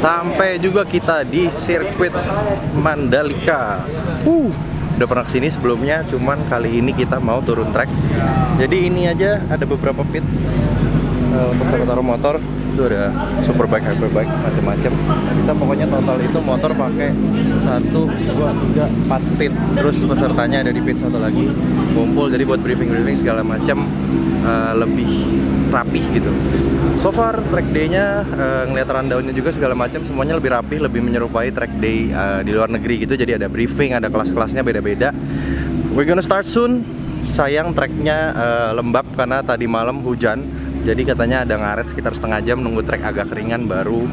Sampai juga kita di sirkuit Mandalika. Udah pernah kesini sebelumnya, cuman kali ini kita mau turun track. Jadi ini aja ada beberapa pit untuk taruh motor. Itu ada superbike, hyperbike, macam-macam. Kita pokoknya total itu motor pakai 1, 2, 3, 4 pit. Terus pesertanya ada di pit satu lagi, ngumpul. Jadi buat briefing segala macam lebih rapih gitu. So far track day-nya ngeliat rundown-nya juga segala macam, semuanya lebih rapih, lebih menyerupai track day di luar negeri gitu. Jadi ada briefing, ada kelas-kelasnya beda-beda. We're gonna start soon. Sayang tracknya lembab karena tadi malam hujan. Jadi katanya ada ngaret sekitar setengah jam, nunggu track agak keringan baru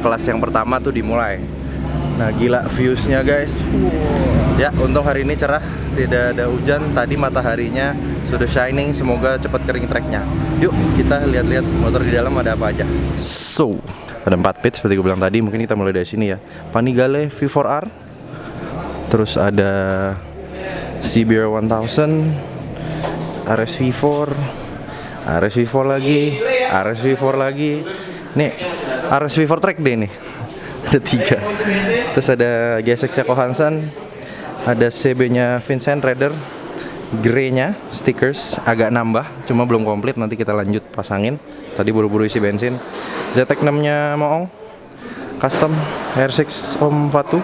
kelas yang pertama tuh dimulai. Nah gila views-nya guys. Ya untung hari ini cerah, tidak ada hujan. Tadi mataharinya sudah shining, semoga cepat kering tracknya. Yuk kita lihat-lihat motor di dalam ada apa aja. So ada 4 pit seperti gue bilang tadi. Mungkin kita mulai dari sini ya. Panigale V4R, terus ada CBR 1000, RSV4, RSV4 lagi, RSV4 lagi. Nih RSV4 track day nih. Ada 3. Terus ada GSX-nya Kohansan, ada CB-nya Vincent Raider, grey-nya stickers agak nambah, cuma belum komplit, nanti kita lanjut pasangin. Tadi buru-buru isi bensin. ZX-6-nya Moong, custom R6 Om Fatu.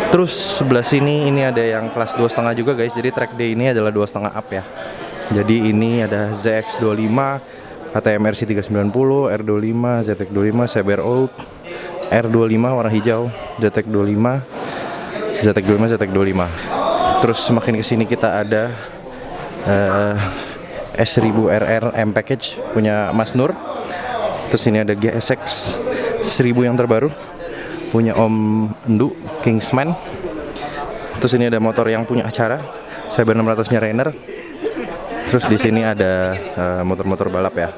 Terus sebelah sini ini ada yang kelas 2,5 juga guys. Jadi track day ini adalah 2,5 up ya. Jadi ini ada ZX25, KTM RC390, R25, ZX25, CBR Old, R25 warna hijau, ZX25, ZX25. Terus semakin kesini kita ada S1000RR M Package punya Mas Nur. Terus ini ada GSX 1000 yang terbaru punya Om Endu Kingsman. Terus ini ada motor yang punya acara Cyber 600-nya Rainer. Terus di sini ada motor-motor balap ya,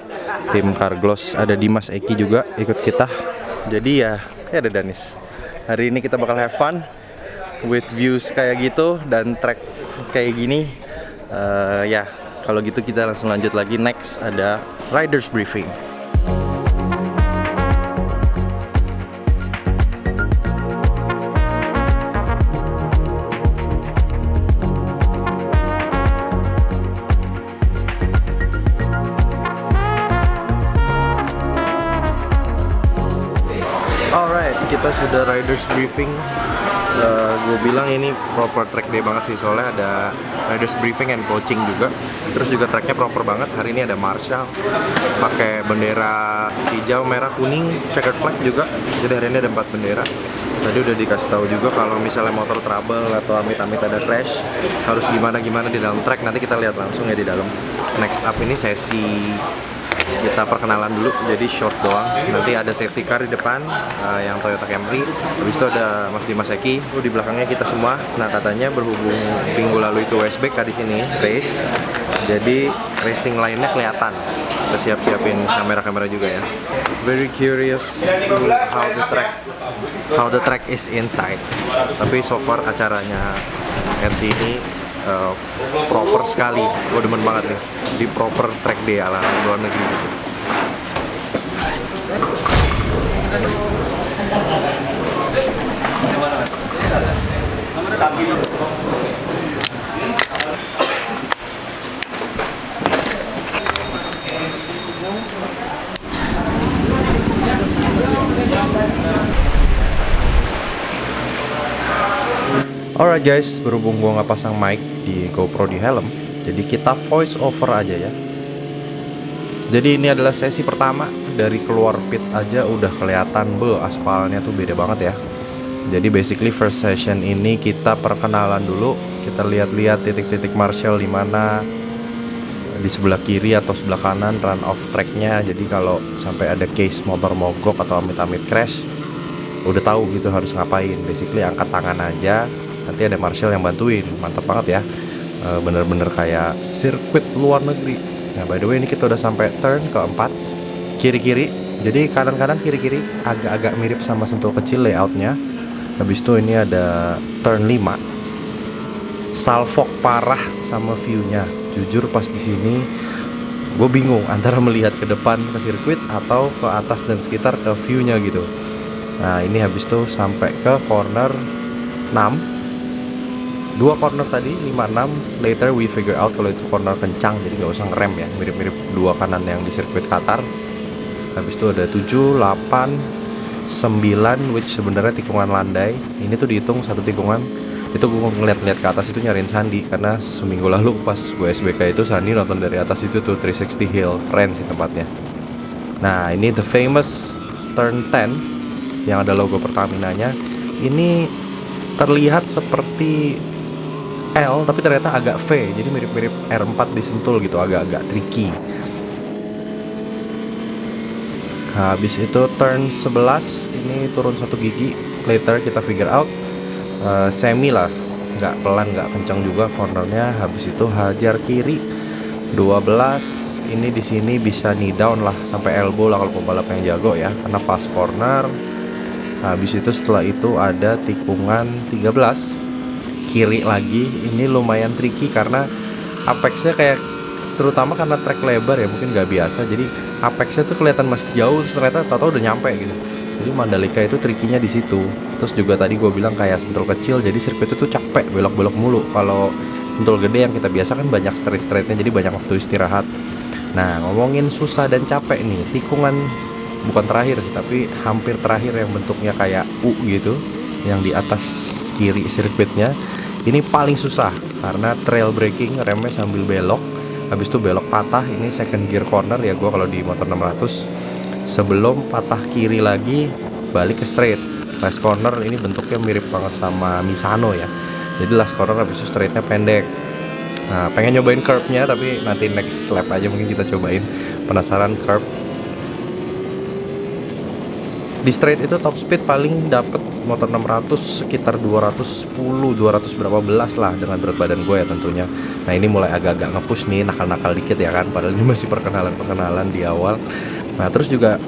tim Carglass. Ada Dimas Eki juga ikut kita. Jadi ya ada Danis. Hari ini kita bakal have fun with views kayak gitu dan track kayak gini. Ya kalau gitu kita langsung lanjut lagi. Next ada riders briefing. Alright, kita sudah riders briefing. Gue bilang ini proper track day banget sih, soalnya ada riders briefing and coaching juga. Terus juga tracknya proper banget. Hari ini ada Marshall pakai bendera hijau, merah, kuning, checkered flag juga. Jadi hari ini ada 4 bendera. Tadi udah dikasih tahu juga kalau misalnya motor trouble atau amit-amit ada crash harus gimana di dalam track. Nanti kita lihat langsung ya di dalam. Next up ini sesi kita perkenalan dulu, jadi short doang. Nanti ada safety car di depan yang Toyota Camry. Habis itu ada Mas Dimas Eki, di belakangnya kita semua. Nah katanya berhubung minggu lalu itu WSBK di sini race, jadi racing lainnya kelihatan. Kita siap-siapin kamera-kamera juga ya. Very curious to how the track is inside. Tapi so far acaranya RC ini proper sekali. Gue demen banget nih di proper track day ala luar negeri gitu. Alright guys, berhubung gua nggak pasang mic di GoPro di helm, jadi kita voice over aja ya. Jadi ini adalah sesi pertama. Dari keluar pit aja udah kelihatan aspalnya tuh beda banget ya. Jadi basically first session ini kita perkenalan dulu. Kita lihat-lihat titik-titik Marshall di mana, di sebelah kiri atau sebelah kanan run off tracknya. Jadi kalau sampai ada case motor mogok atau amit-amit crash, udah tahu gitu harus ngapain. Basically angkat tangan aja, nanti ada Marshall yang bantuin. Mantap banget ya. Bener-bener kayak sirkuit luar negeri. Nah by the way ini kita udah sampai turn keempat, kiri-kiri. Jadi kanan-kanan kiri-kiri agak-agak mirip sama Sentul kecil layoutnya. Habis itu ini ada turn 5. Salfok parah sama viewnya. Jujur pas di sini gue bingung antara melihat ke depan ke sirkuit atau ke atas dan sekitar ke view-nya gitu. Nah ini habis itu sampai ke corner 6, 2 corner tadi 5-6. Later we figure out kalau itu corner kencang, jadi nggak usah ngerem ya, mirip-mirip 2 kanan yang di sirkuit Qatar. Habis itu ada 7, 8, 9, which sebenarnya tikungan landai. Ini tuh dihitung satu tikungan. Itu gue ngeliat-ngeliat ke atas itu nyariin Sandi, karena seminggu lalu pas gue SBK itu Sandi nonton dari atas itu tuh 360 hill, keren sih tempatnya. Nah ini the famous turn 10 yang ada logo Pertamina-nya. Ini terlihat seperti L tapi ternyata agak V, jadi mirip-mirip R4 di Sentul gitu, agak-agak tricky. Habis itu turn 11 ini turun 1 gigi. Later kita figure out semi lah, nggak pelan nggak kencang juga cornernya. Habis itu hajar kiri 12. Ini di sini bisa knee down lah sampai elbow lah kalau pembalap yang jago ya, karena fast corner. Habis itu setelah itu ada tikungan 13 kiri lagi. Ini lumayan tricky karena apexnya kayak, terutama karena track lebar ya, mungkin nggak biasa, jadi apexnya tuh kelihatan masih jauh, terus ternyata tahu-tahu udah nyampe gitu. Jadi Mandalika itu trikinya di situ. Terus juga tadi gue bilang kayak Sentul kecil, jadi sirkuit itu tuh capek belok-belok mulu. Kalau Sentul gede yang kita biasa kan banyak straight-straightnya, jadi banyak waktu istirahat. Nah ngomongin susah dan capek nih, tikungan bukan terakhir sih, tapi hampir terakhir yang bentuknya kayak U gitu, yang di atas kiri sirkuitnya. Ini paling susah karena trail braking, remnya sambil belok. Habis itu belok patah, ini second gear corner ya gue kalau di motor 600. Sebelum patah kiri lagi balik ke straight. Last corner ini bentuknya mirip banget sama Misano ya. Jadi last corner habis itu straightnya pendek. Nah pengen nyobain curve-nya tapi nanti next lap aja mungkin kita cobain. Penasaran curve. Di straight itu top speed paling dapet motor 600 sekitar 210, 200 berapa belas lah dengan berat badan gue ya tentunya. Nah ini mulai agak-agak nge-push nih, nakal-nakal dikit ya kan, padahal ini masih perkenalan di awal. Nah terus juga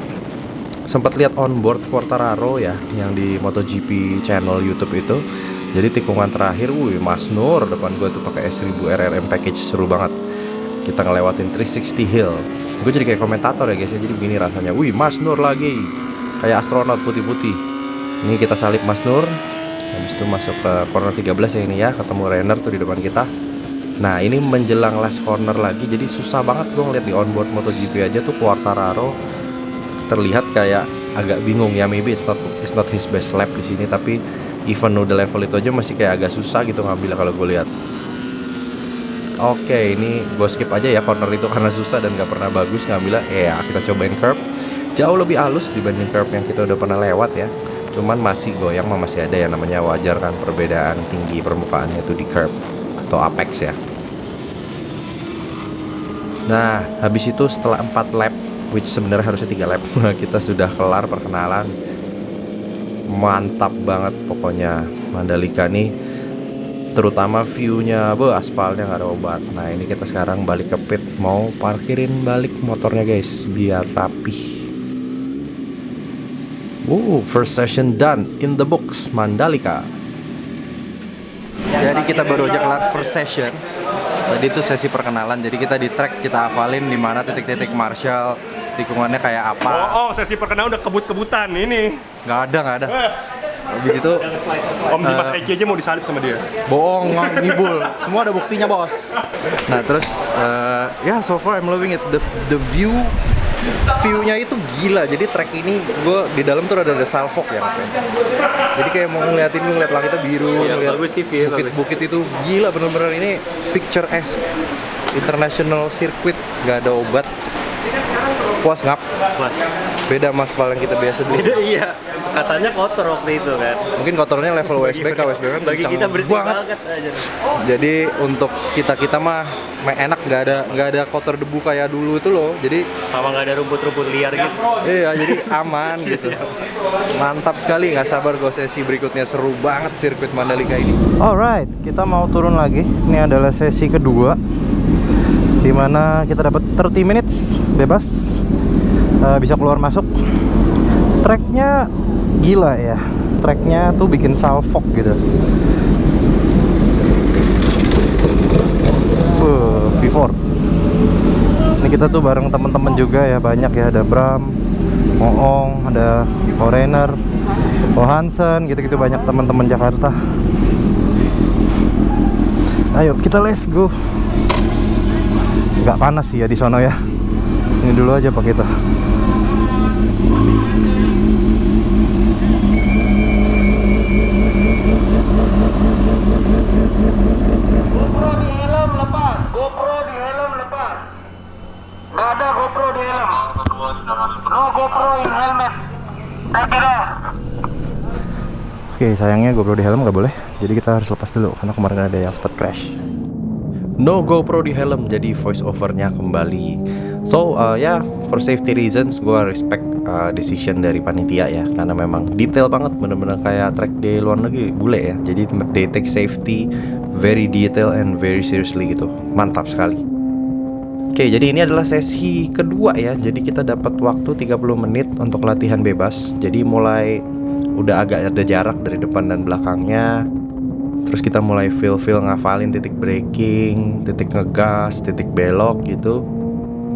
sempat lihat onboard Quartararo ya, yang di MotoGP channel YouTube itu. Jadi tikungan terakhir, Mas Nur depan gue tuh pakai S1000 RRM package, seru banget. Kita ngelewatin 360 hill. Gue jadi kayak komentator ya guys ya, jadi begini rasanya. Mas Nur lagi, kayak astronot putih-putih. Ini kita salip Mas Nur. Habis itu masuk ke corner 13 ya ini ya, ketemu Renner tuh di depan kita. Nah ini menjelang last corner lagi, jadi susah banget gue ngeliat di onboard MotoGP aja tuh Quartararo terlihat kayak agak bingung ya. Maybe it's not his best lap di sini, tapi even udah level itu aja masih kayak agak susah gitu ngambil kalau gue lihat. Oke, ini gue skip aja ya corner itu karena susah dan gak pernah bagus ngambilnya. Ya kita cobain curve, jauh lebih halus dibanding curve yang kita udah pernah lewat ya. Cuman masih goyang, masih ada yang namanya wajar kan, perbedaan tinggi permukaannya tuh di curve atau apex ya. Nah habis itu setelah 4 lap, which sebenarnya harusnya 3 lap, kita sudah kelar perkenalan. Mantap banget pokoknya Mandalika nih, terutama viewnya, aspalnya nggak ada obat. Nah ini kita sekarang balik ke pit, mau parkirin balik motornya guys biar rapih. First session done in the books Mandalika. Jadi kita baru aja kelar first session. Tadi itu sesi perkenalan, jadi kita di track, kita hafalin di mana titik-titik marshal, tikungannya kayak apa. Sesi perkenalan udah kebut-kebutan ini. Nggak ada. Habis itu Om Dimas Eki aja mau disalip sama dia. bohong, ngibul. Semua ada buktinya bos. Nah terus so far I'm loving it. The view-nya itu gila. Jadi track ini gue di dalam tuh ada salfok ya katanya. Jadi kayak mau ngeliat langitnya biru, ngeliat bukit-bukit itu gila bener-bener. Ini picturesque international circuit, nggak ada obat. Puas ngap? Puas. Beda mas paling kita biasa dulu. Beda iya. Katanya kotor waktu itu kan. Mungkin kotornya level WSBK kan bagi kita bersih banget aja. Jadi untuk kita mah enak, nggak ada kotor debu kayak dulu itu loh. Jadi sama nggak ada rumput-rumput liar gitu. Iya, jadi aman gitu. Mantap sekali, nggak sabar gue sesi berikutnya, seru banget sirkuit Mandalika ini. Alright, kita mau turun lagi. Ini adalah sesi kedua, dimana kita dapat 30 minutes bebas, bisa keluar masuk. Tracknya gila ya, tracknya tuh bikin salfok gitu. V4. Ini kita tuh bareng teman-teman juga ya, banyak ya, ada Bram, Moong, ada Foreigner, Hansen, gitu-gitu, banyak teman-teman Jakarta. Ayo kita let's go. Nggak panas sih ya di sono ya. Sini dulu aja Pak kita. GoPro di helm lepas. GoPro di helm lepas. Nggak ada GoPro di helm. No GoPro in helmet. Take it off. Oke, sayangnya GoPro di helm nggak boleh. Jadi kita harus lepas dulu karena kemarin ada yang sempat crash. No GoPro di helm, jadi voice overnya kembali. So ya, for safety reasons gue respect decision dari panitia ya, karena memang detail banget, bener-bener kayak track day luar negeri bule ya. Jadi they take safety very detail and very seriously gitu. Mantap sekali. Oke, jadi ini adalah sesi kedua ya. Jadi kita dapat waktu 30 menit untuk latihan bebas. Jadi mulai udah agak ada jarak dari depan dan belakangnya. Terus kita mulai feel ngafalin titik braking, titik ngegas, titik belok gitu.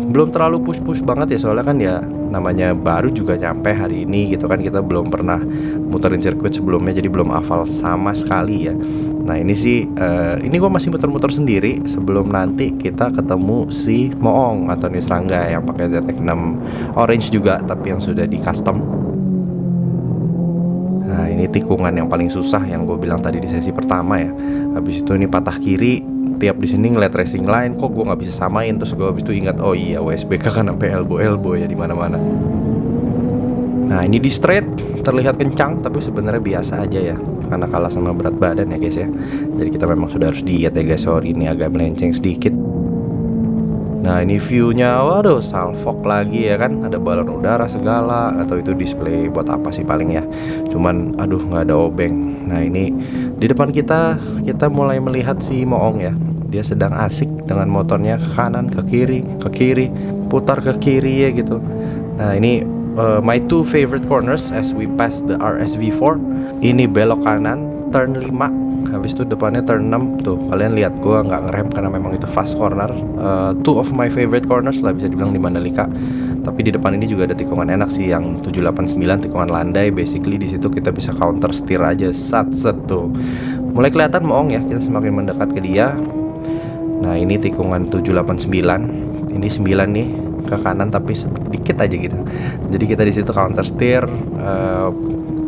Belum terlalu push banget ya, soalnya kan ya namanya baru juga nyampe hari ini gitu kan. Kita belum pernah muterin sirkuit sebelumnya, jadi belum hafal sama sekali ya. Nah ini sih, ini gue masih muter-muter sendiri sebelum nanti kita ketemu si Moong atau Nisrangga yang pakai ZX6 orange juga, tapi yang sudah di custom. Nah ini tikungan yang paling susah yang gue bilang tadi di sesi pertama ya. Habis itu ini patah kiri, tiap di sini ngeliat racing line kok gue nggak bisa samain. Terus gue habis itu ingat, oh iya WSBK kan sampai elbow ya di mana-mana. Nah ini di straight terlihat kencang tapi sebenarnya biasa aja ya, karena kalah sama berat badan ya guys ya. Jadi kita memang sudah harus diet ya guys, sorry ini agak melenceng sedikit. Nah ini viewnya, waduh salfok lagi ya kan, ada balon udara segala, atau itu display buat apa sih paling ya, cuman aduh nggak ada obeng. Nah ini di depan kita mulai melihat si Moong ya, dia sedang asik dengan motornya ke kanan ke kiri putar ke kiri ya gitu. Nah ini my two favorite corners as we pass the RSV4. Ini belok kanan turn 5, habis itu depannya turn 6. Tuh kalian lihat gua nggak ngerem karena memang itu fast corner. Two of my favorite corners lah bisa dibilang di Mandalika. Tapi di depan ini juga ada tikungan enak sih, yang 789 tikungan landai. Basically di situ kita bisa counter steer aja set tuh. Mulai kelihatan Moong ya, kita semakin mendekat ke dia. Nah ini tikungan 789, ini 9 nih ke kanan tapi sedikit aja gitu. Jadi kita di situ counter steer,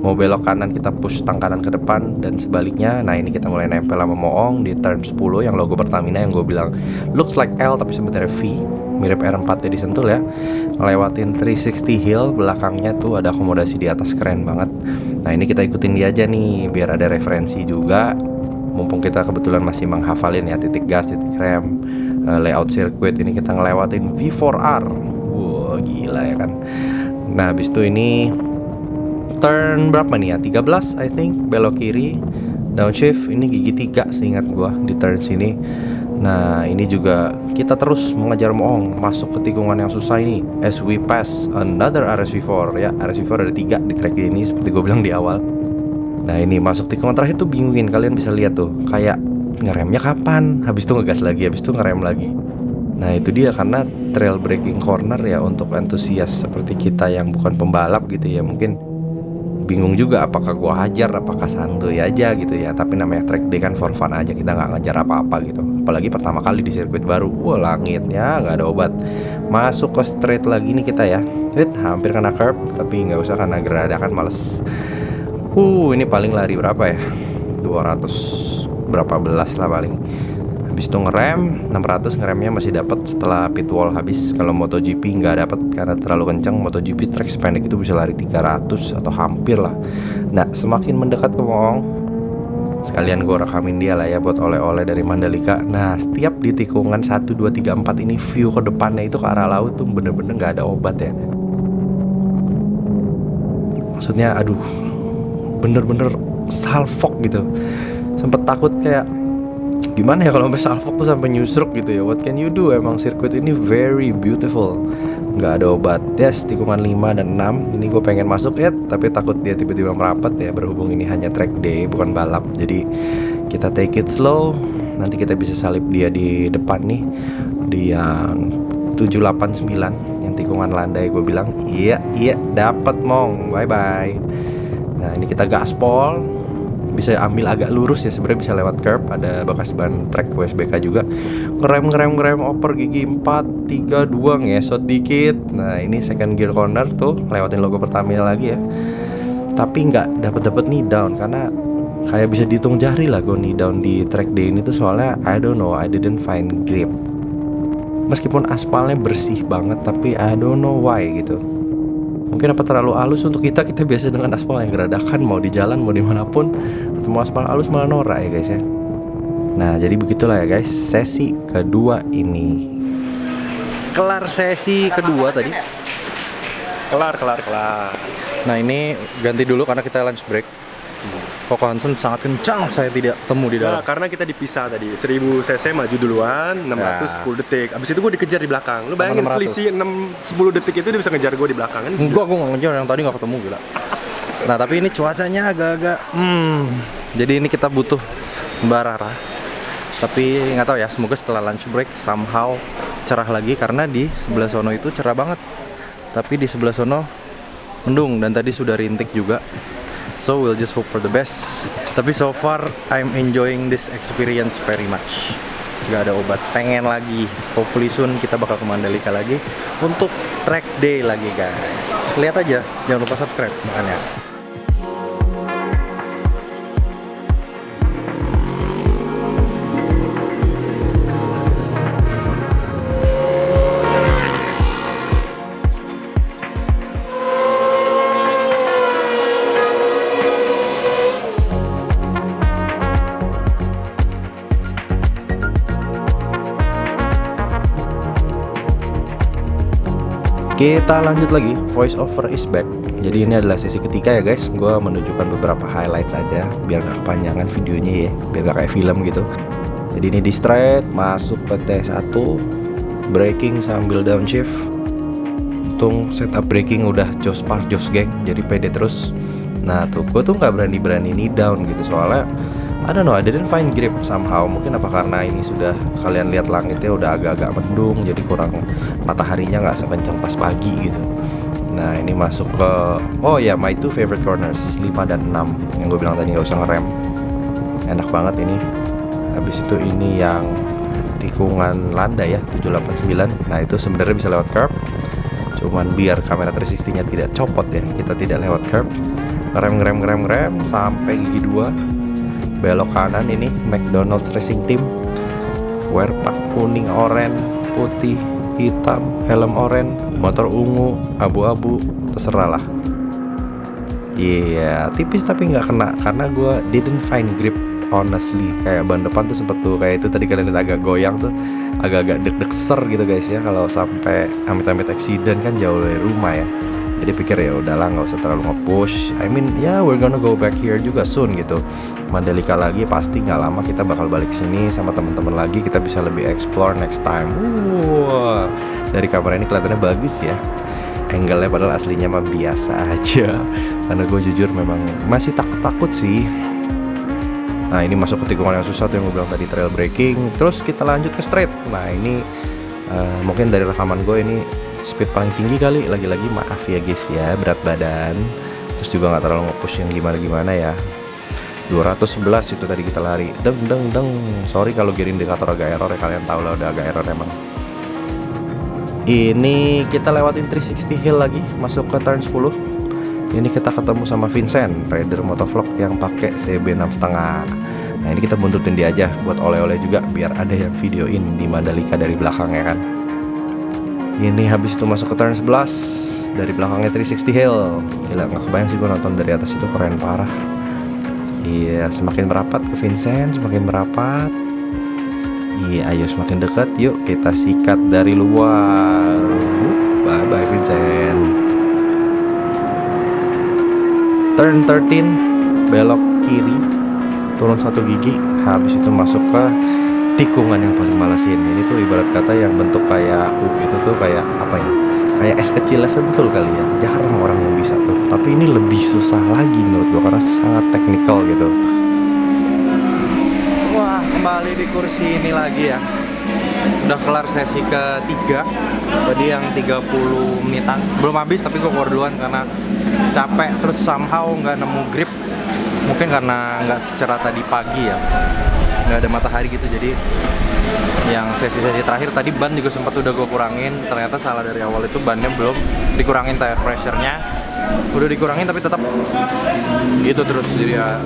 mau belok kanan kita push stang kanan ke depan dan sebaliknya. Nah ini kita mulai nempel sama Moong di turn 10 yang logo Pertamina yang gue bilang looks like L tapi sebenarnya V, mirip R4 ya di Sentul ya. Ngelewatin 360 hill, belakangnya tuh ada akomodasi di atas, keren banget. Nah ini kita ikutin dia aja nih biar ada referensi juga, mumpung kita kebetulan masih menghafalin ya titik gas, titik rem, layout sirkuit. Ini kita ngelewatin V4R. Wow gila ya kan. Nah habis itu ini turn berapa nih ya, 13 I think, belok kiri downshift. Ini gigi 3 seingat gua di turn sini. Nah ini juga kita terus mengejar Moong masuk ke tikungan yang susah ini as we pass another RSV4 ya. RSV4 ada 3 di track ini seperti gue bilang di awal. Nah ini masuk tikungan terakhir tuh bingungin, kalian bisa lihat tuh kayak ngeremnya kapan, habis itu ngegas lagi, habis itu ngerem lagi. Nah itu dia, karena trail braking corner ya untuk antusias seperti kita yang bukan pembalap gitu ya, mungkin bingung juga apakah gua hajar, apakah santuy aja gitu ya. Tapi namanya track day kan for fun aja, kita nggak ngejar apa-apa gitu. Apalagi pertama kali di sirkuit baru, wah langitnya nggak ada obat. Masuk ke straight lagi nih kita ya, hampir kena curb tapi nggak usah karena geradakan males. Ini paling lari berapa ya, 200 berapa belas lah paling. Habis itu ngerem 600, ngeremnya masih dapat setelah pit wall habis. Kalau MotoGP nggak dapat karena terlalu kencang. MotoGP track sependek itu bisa lari 300 atau hampir lah. Nah semakin mendekat ke Moong, sekalian gue rekamin dia lah ya buat oleh-oleh dari Mandalika. Nah setiap di tikungan 1, 2, 3, 4 ini view ke depannya itu ke arah laut tuh bener-bener nggak ada obat ya. Maksudnya aduh, bener-bener salfok gitu. Sempet takut kayak gimana ya kalau sampai salfok tuh sampai nyusruk gitu ya. What can you do? Emang sirkuit ini very beautiful. Nggak ada obat. Yes, tikungan 5 dan 6 ini gue pengen masuk ya, tapi takut dia tiba-tiba merapat ya. Berhubung ini hanya track day bukan balap, jadi kita take it slow. Nanti kita bisa salip dia di depan nih, di yang 789 yang tikungan landai. Gue bilang iya dapat mong, bye bye. Nah ini kita gaspol, bisa ambil agak lurus ya, sebenarnya bisa lewat curb, ada bekas ban trek WSBK juga. Ngerem oper gigi 4 3 2 ngesot dikit. Nah ini second gear corner tuh, lewatin logo Pertamina lagi ya. Tapi nggak dapat knee down karena kayak bisa dihitung jari lah gue knee down di track day ini tuh, soalnya I don't know, I didn't find grip. Meskipun aspalnya bersih banget, tapi I don't know why gitu. Mungkin apa terlalu halus untuk kita biasa dengan aspal yang geradakan, mau di jalan mau dimanapun ketemu aspal halus malah norak ya guys ya. Nah jadi begitulah ya guys, sesi kedua ini. Kelar sesi kedua tadi. Kelar. Nah ini ganti dulu karena kita lunch break. Koko Hansen sangat kencang, saya tidak temu di dalam. Nah, karena kita dipisah tadi, 1000 cc maju duluan, 10 detik. Abis itu gue dikejar di belakang. Lu bayangin selisih 10 detik itu dia bisa ngejar gue di belakang kan? Enggak, gue nggak ngejar, yang tadi nggak ketemu gila. Nah tapi ini cuacanya agak-agak jadi ini kita butuh barara. Tapi nggak tahu ya, semoga setelah lunch break somehow cerah lagi, karena di sebelah sono itu cerah banget. Tapi di sebelah sono mendung dan tadi sudah rintik juga. So we'll just hope for the best. Tapi so far I'm enjoying this experience very much. Gak ada obat, pengen lagi. Hopefully soon kita bakal ke Mandalika lagi untuk track day lagi guys. Lihat aja, jangan lupa subscribe makanya. Kita lanjut lagi, voice over is back. Jadi ini adalah sesi ketiga ya guys. Gue menunjukkan beberapa highlights aja biar gak kepanjangan videonya ya, biar gak kayak film gitu. Jadi ini di straight, masuk ke T1, braking sambil downshift. Untung setup braking udah jos geng, jadi pede terus. Nah tuh, gue tuh gak berani nih down gitu, soalnya I don't know, I didn't find grip somehow. Mungkin apa karena ini sudah, kalian lihat langitnya udah agak-agak mendung, jadi kurang, mataharinya nggak sekencang pas pagi gitu. Nah ini masuk ke, oh ya, my two favorite corners, 5 dan 6 yang gue bilang tadi nggak usah ngerem. Enak banget ini. Habis itu ini yang tikungan landai ya, 789. Nah itu sebenarnya bisa lewat curb, cuman biar kamera 360 nya tidak copot ya, kita tidak lewat curb. Ngerem sampai gigi 2. Belok kanan ini McDonald's Racing Team, wear pack kuning, oranye, putih, hitam, helm oranye, motor ungu, abu-abu, terserah lah. Iya, tipis tapi nggak kena karena gue didn't find grip honestly. Kayak ban depan tuh sempet tuh kayak itu tadi kalian lihat agak goyang tuh, agak-agak deg-degser gitu guys ya, kalau sampai amit-amit accident kan jauh dari rumah ya. Jadi pikir ya udahlah nggak usah terlalu nge-push. I mean ya we're gonna go back here juga soon gitu. Mandalika lagi pasti nggak lama kita bakal balik sini sama teman-teman lagi. Kita bisa lebih explore next time. Dari kamera ini kelihatannya bagus ya. Angle-nya padahal aslinya mah biasa aja. Karena gue jujur memang masih takut sih. Nah ini masuk ke tikungan yang susah tuh yang gue bilang tadi, trail braking. Terus kita lanjut ke straight. Nah ini mungkin dari rekaman gue ini speed paling tinggi kali, lagi-lagi maaf ya guys ya, berat badan. Terus juga nggak terlalu nge-push yang gimana ya. 211 itu tadi kita lari, deng. Sorry kalau gear indikator agak error ya, kalian tahu lah udah agak error emang. Ini kita lewatin 360 hill lagi, masuk ke turn 10. Ini kita ketemu sama Vincent, rider motovlog yang pakai CB 6,5. Nah ini kita buntutin dia aja buat oleh-oleh juga, biar ada yang videoin di Mandalika dari belakang ya kan. Ini habis itu masuk ke turn 11, dari belakangnya 360 hill. Gila, gak kebayang sih gue nonton dari atas itu, keren parah. Iya, semakin merapat ke Vincent, semakin merapat. Iya, ayo semakin dekat, yuk kita sikat dari luar. Bye Vincent. Turn 13, belok kiri, turun 1 gigi. Habis itu masuk ke tikungan yang paling malesin. Ini tuh ibarat kata yang bentuk kayak itu tuh kayak apa ya, kayak es kecil sentul kali ya. Jarang orang yang bisa tuh, tapi ini lebih susah lagi menurut gua karena sangat teknikal gitu. Wah, kembali di kursi ini lagi ya. Udah kelar sesi ketiga. Tadi yang 30 menitan. Belum habis tapi gue keluar duluan karena capek. Terus somehow nggak nemu grip. Mungkin karena nggak secerah tadi pagi ya. Nggak ada matahari gitu, jadi yang sesi-sesi terakhir tadi ban juga sempat udah gue kurangin. Ternyata salah dari awal itu bannya belum dikurangin tire pressure-nya. Udah dikurangin tapi tetap gitu terus. Jadi ya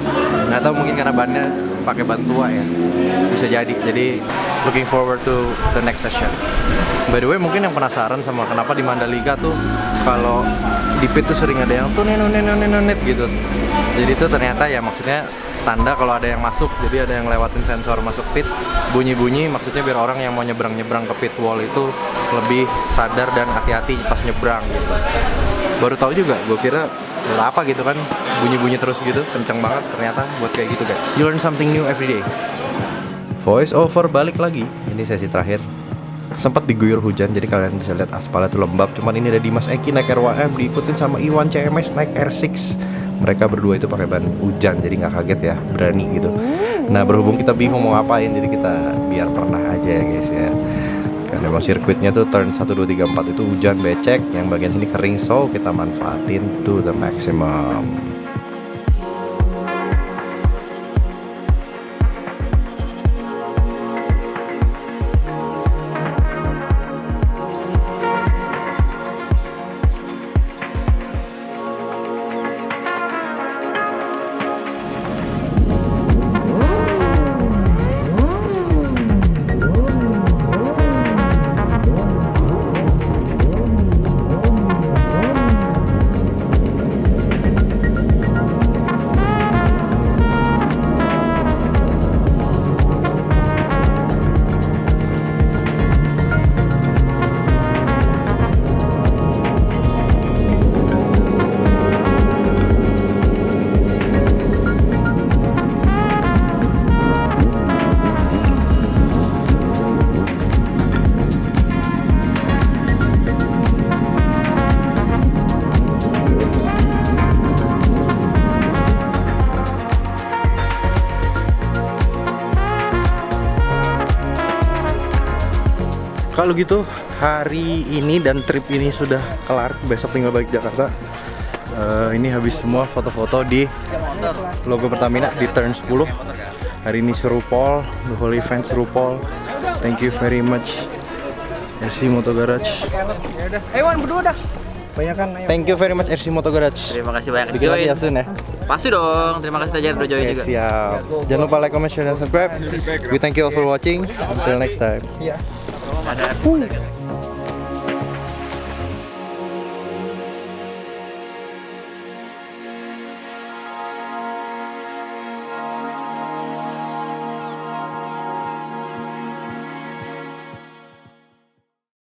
nggak tahu, mungkin karena bannya pakai ban tua ya, bisa jadi looking forward to the next session. By the way, mungkin yang penasaran sama kenapa di Mandalika tuh kalau di pit tuh sering ada yang tuh nenet gitu. Jadi itu ternyata ya maksudnya tanda kalau ada yang masuk, jadi ada yang lewatin sensor masuk pit, bunyi-bunyi maksudnya biar orang yang mau nyebrang ke pit wall itu lebih sadar dan hati-hati pas nyebrang gitu. Baru tahu juga, gue kira apa gitu kan, bunyi-bunyi terus gitu, kenceng banget ternyata buat kayak gitu guys. You learn something new every day. Voice over balik lagi, ini sesi terakhir. Sempat diguyur hujan, jadi kalian bisa lihat aspalnya tuh lembab. Cuman ini ada Dimas Eki naik R1M, diikutin sama Iwan CMS naik R6. Mereka berdua itu pakai ban hujan, jadi nggak kaget ya, berani gitu. Nah berhubung kita bingung mau ngapain, jadi kita biar pernah aja ya guys ya. Karena memang sirkuitnya tuh turn 1, 2, 3, 4 itu hujan becek, yang bagian sini kering, so kita manfaatin to the maximum. Kalau gitu hari ini dan trip ini sudah kelar, besok tinggal balik Jakarta. Ini habis semua foto-foto di logo Pertamina di turn 10. Hari ini seru Pol, the whole event seru Pol. Thank you very much RC Moto Garage. Thank you very much RC Moto Garage. Terima kasih banyak Bikin lagi join. ya Sun ya. Pasti dong. Terima kasih aja udah join Oke, juga. siap. Jangan lupa like, comment, share, dan subscribe. We thank you all for watching. Until next time. Ada